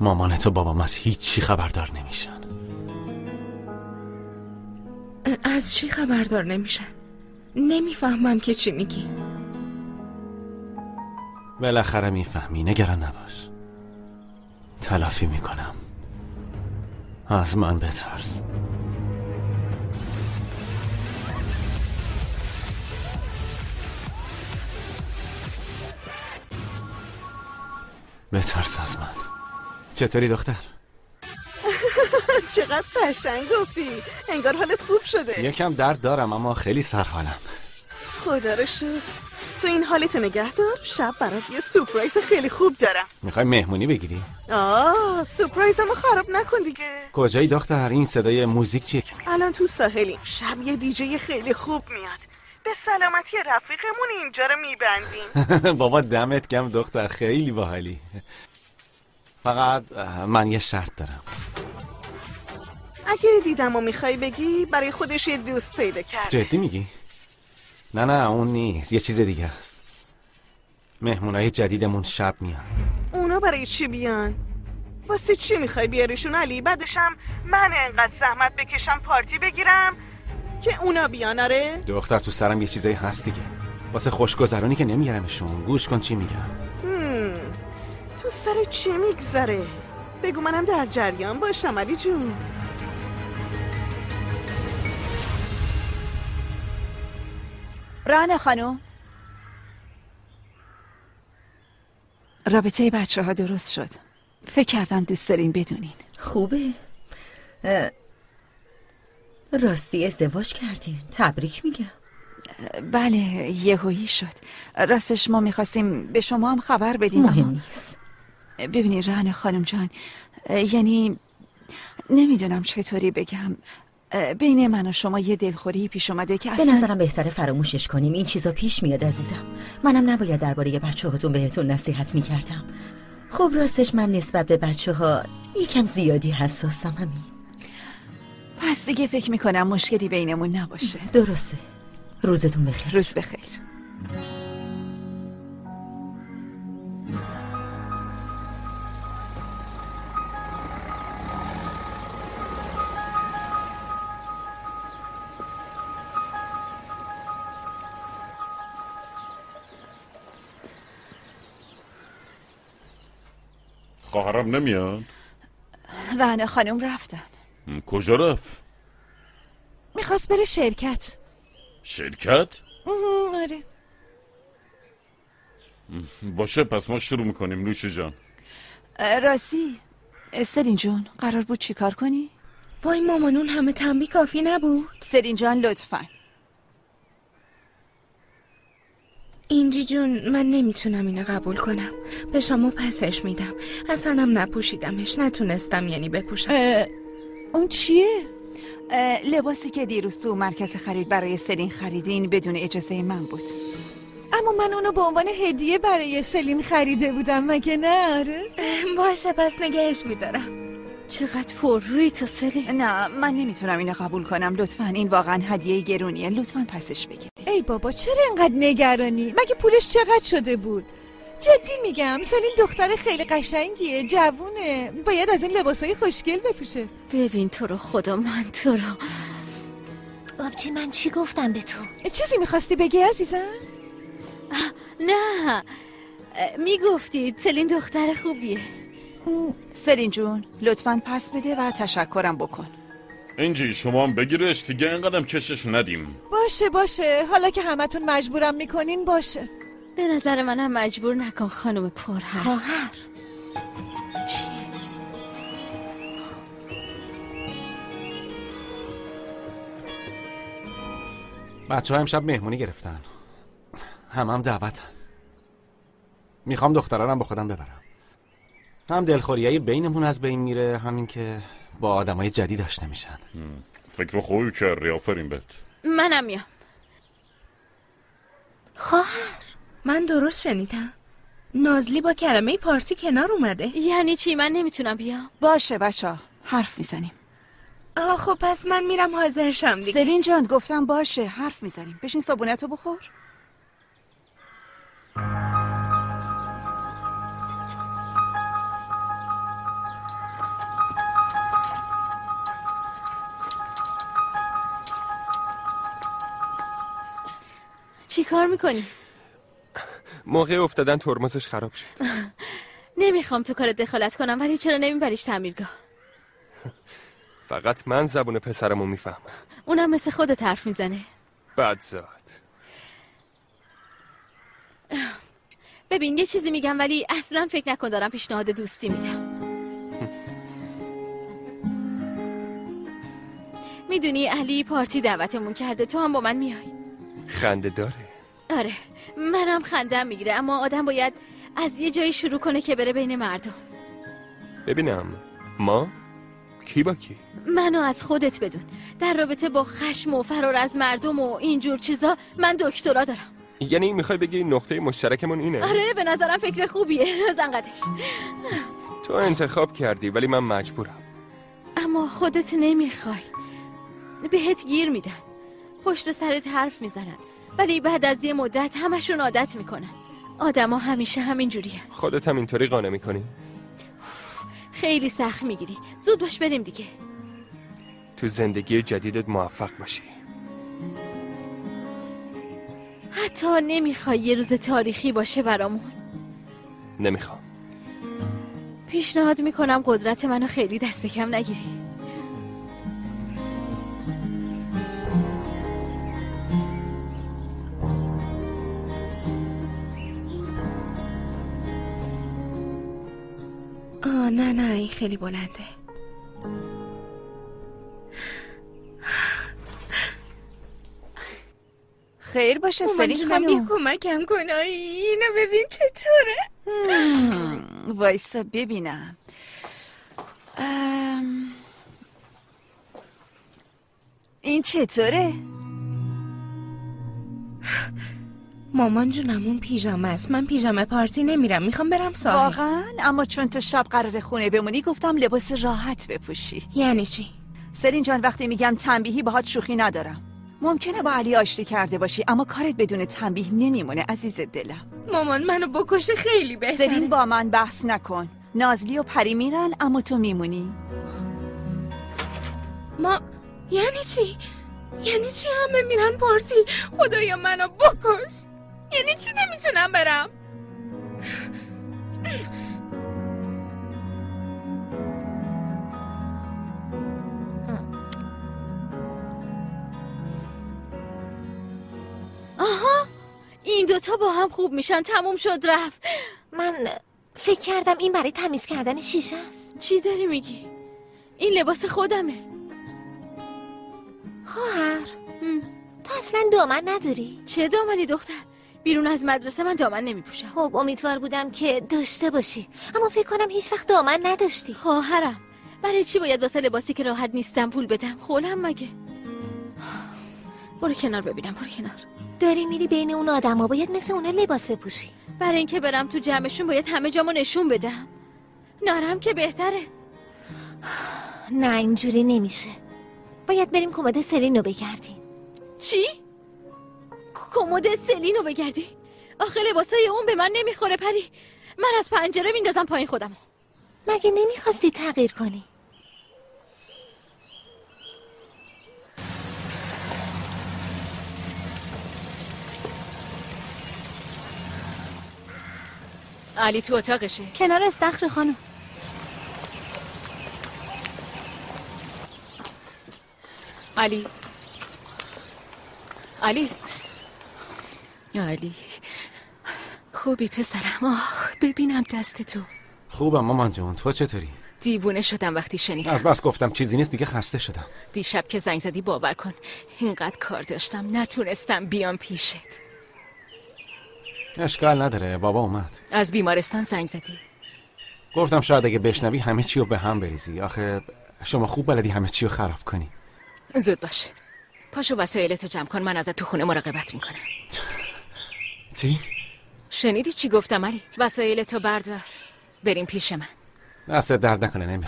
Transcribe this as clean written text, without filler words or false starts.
مامانت و بابام از هیچی خبردار نمیشن. از چی خبردار نمیشن؟ نمیفهمم که چی میگی. بالاخره میفهمی، نگران نباش. تلافی میکنم. از من بترس. بترس از من. چطوری دختر؟ چقدر قشنگ گفتی. انگار حالت خوب شده. یکم درد دارم اما خیلی سرحالم. خدا رو شکر. تو این حالت نگه دار. شب برات یه سورپرایز خیلی خوب دارم. میخوای مهمونی بگیری؟ سورپرایزمو خراب نکن دیگه. کجایی دختر؟ این صدای موزیک چیه؟ الان تو ساحلیم. شب یه دیجی خیلی خوب میاد. به سلامتی رفیقمون اینجا رو میبندیم. بابا دمت گرم دختر، خیلی باحالی. فقط من یه شرط دارم. اگه دیدمو میخوای بگی برای خودش یه دوست پیدا کرده. جدی میگی؟ نه اون نیست، یه چیز دیگه است. مهمونای جدیدمون شب میان. اونا برای چی بیان؟ واسه چی میخوای بیاریشون علی؟ بعدشم من انقدر زحمت بکشم پارتی بگیرم که اونا بیان؟ آره دختر تو سرم یه چیزایی هست دیگه. واسه خوشگذرانی که نمیارمشون. گوش کن چی میگم. تو سر چی میگذره؟ بگو منم در جریان باشم علی جون. رانه خانم، رابطه بچه ها درست شد. فکر کردم دوست دارین بدونین. خوبه. راستی ازدواج کردین. تبریک میگم. بله یهویی شد. راستش ما میخواستیم به شما هم خبر بدیم. مهم نیست. ببینین رانه خانم جان، یعنی نمیدونم چطوری بگم، بین من و شما یه دلخوری پیش اومده که اصلا به نظرم بهتره فراموشش کنیم. این چیزا پیش میاد عزیزم. منم نباید درباره بچه‌هاتون بهتون نصیحت میکردم. خب راستش من نسبت به بچه‌ها یکم زیادی حساسم. همین. پس دیگه فکر میکنم مشکلی بینمون نباشه. درسته. روزتون بخیر. روز بخیر. خواهرم نمیاد؟ رانه خانم رفتن. کجا رفت؟ میخواست بره شرکت. شرکت؟ آره. باشه پس ما شروع میکنیم. نوشه جان. راستی سرین جون قرار بود چی کار کنی؟ وای مامانون همه تنبیه کافی نبود. سرین جان لطفاً. اینجی جون من نمیتونم اینو قبول کنم. به شما پسش میدم. اصلا هم نپوشیدمش. نتونستم یعنی بپوشم. اون چیه؟ لباسی که دیروز تو مرکز خرید برای سلین خریدین بدون اجازه من بود. اما من اونو به عنوان هدیه برای سلین خریده بودم مگه نه؟ آره؟ باشه پس نگهش میدارم. چقدر پررویی تو سلین. نه من نمیتونم اینو قبول کنم. لطفاً این واقعا هدیه گرونیه. لطفاً پسش بگیری. ای بابا چرا اینقدر نگرانی؟ مگه پولش چقدر شده بود؟ جدی میگم سلین دختر خیلی قشنگیه، جوونه، باید از این لباسای خوشگل بپوشه. ببین تو رو خدا من تو رو. آبجی من چی گفتم به تو؟ چیزی میخواستی بگی عزیزم؟ نه میگفتی سلین دختر خوبیه. سلین جون لطفاً پس بده و تشکرم بکن. اینجی شما هم بگیرش دیگه، اینقدرم کشش ندیم. باشه حالا که همتون مجبورم میکنین باشه. به نظر منم مجبور نکن خانم پرحرف. خواهر چیه؟ بچه ها امشب مهمونی گرفتن. هم دعوتن. میخوام دخترانم با خودم ببرم. هم دلخوریای بینمون از بین میره، همین که با آدمای جدید آشنا میشن. فکر خوبی کردی، آفرین بهت. منم میام. خواهر من درست شنیدم؟ نازلی با کلمه پارتی کنار اومده. یعنی چی؟ من نمیتونم بیام. باشه بچه‌ها حرف میزنیم. خب پس من میرم حاضر شم دیگه. سلین جان گفتم باشه حرف میزنیم. بشین صابونتو بخور. چی کار میکنی؟ موقع افتادن ترمزش خراب شد. نمیخوام تو کارت دخالت کنم، ولی چرا نمیبریش تعمیرگاه؟ فقط من زبون پسرمو میفهمم. اونم مثل خودت حرف میزنه. بدزاد. ببین یه چیزی میگم ولی اصلا فکر نکن دارم پیشنهاد دوستی میدم. میدونی علی پارتی دعوتمون کرده، تو هم با من میای؟ خنده داره. آره منم خندم میگیره، اما آدم باید از یه جایی شروع کنه که بره بین مردم. ببینم ما کی با کی؟ منو از خودت بدون. در رابطه با خشم و فرار از مردم و اینجور چیزا من دکترا دارم. یعنی میخوای بگی نقطه مشترکمون اینه؟ آره به نظرم فکر خوبیه. زنقدش. تو انتخاب کردی ولی من مجبورم. اما خودت نمیخوای. بهت گیر میدن، پشت سرت حرف میزنن، ولی بعد از یه مدت همشون عادت میکنن. آدما همیشه همین جوریه. خودت هم اینطوری قانع میکنی؟ خیلی سخت میگیری. زود باش بریم دیگه. تو زندگی جدیدت موفق باشی. حتی نمیخوای یه روز تاریخی باشه برامون؟ نمیخوام. پیشنهاد میکنم قدرت منو خیلی دست کم نگیری. نه این خیلی بلنده. خیر باشه سلین خانم. یه کمکم کن. اینو ببین چطوره. وایسا ببینم. این چطوره؟ مامان جونم اون پیژامه است. من پیژامه پارتی نمیرم، میخوام برم ساحل. واقعا؟ اما چون تو شب قراره خونه بمونی گفتم لباس راحت بپوشی. یعنی چی؟ سلین جان وقتی میگم تنبیهی باهات شوخی ندارم. ممکنه با علی آشتی کرده باشی اما کارت بدون تنبیه نمیمونه عزیز دلم. مامان منو بکشه خیلی بهتره. سلین با من بحث نکن. نازلی و پری میرن اما تو میمونی. ما یعنی چی؟ یعنی چی همه میرن پارتی؟ خدایا منو بکش. یعنی چی نمیتونم برم؟ آها این دوتا با هم خوب میشن. تموم شد رفت. من فکر کردم این برای تمیز کردن شیشه است. چی داری میگی؟ این لباس خودمه. خواهر تو اصلا دامن نداری؟ چه دامنی دختر؟ بیرون از مدرسه من دامن نمیپوشم. خب امیدوار بودم که داشته باشی، اما فکر کنم هیچ وقت دامن نداشتی. خواهرم برای چی باید واسه لباسی که راحت نیستم پول بدم؟ خولم مگه؟ برو کنار ببینم. برو کنار. داری میری بین اون آدما، باید مثل اونا لباس بپوشی. برای اینکه برم تو جمعشون باید همه جامو نشون بدم. نرم که بهتره. نه اینجوری نمیشه. باید بریم کمد سلینو بگردیم. چی؟ کمد سلینو بگردی؟ آخه لباسای اون به من نمیخوره پری. من از پنجره میندازم پایین خودمو. مگه نمیخواستی تغییر کنی؟ علی تو اتاقشه. کنار استخر خانم. علی خوبی پسرم؟ آه ببینم دست تو. خوبم مامان جون، تو چطوری؟ دیوونه شدم وقتی شنیدم. از بس گفتم چیزی نیست دیگه خسته شدم. دیشب که زنگ زدی باور کن اینقدر کار داشتم نتونستم بیام پیشت. اشکال نداره، بابا اومد. از بیمارستان زنگ زدی؟ گفتم شاید اگه بشنوی همه چی رو به هم بریزی. آخه شما خوب بلدی همه چی رو خراب کنی. زود باش، پاشو وسایلتو جمع کن، من ازت تو خونه مراقبت میکنم. چی؟ شنیدی چی گفتم علی؟ وسایلتو بردار بریم پیش من. دست درد نکنه.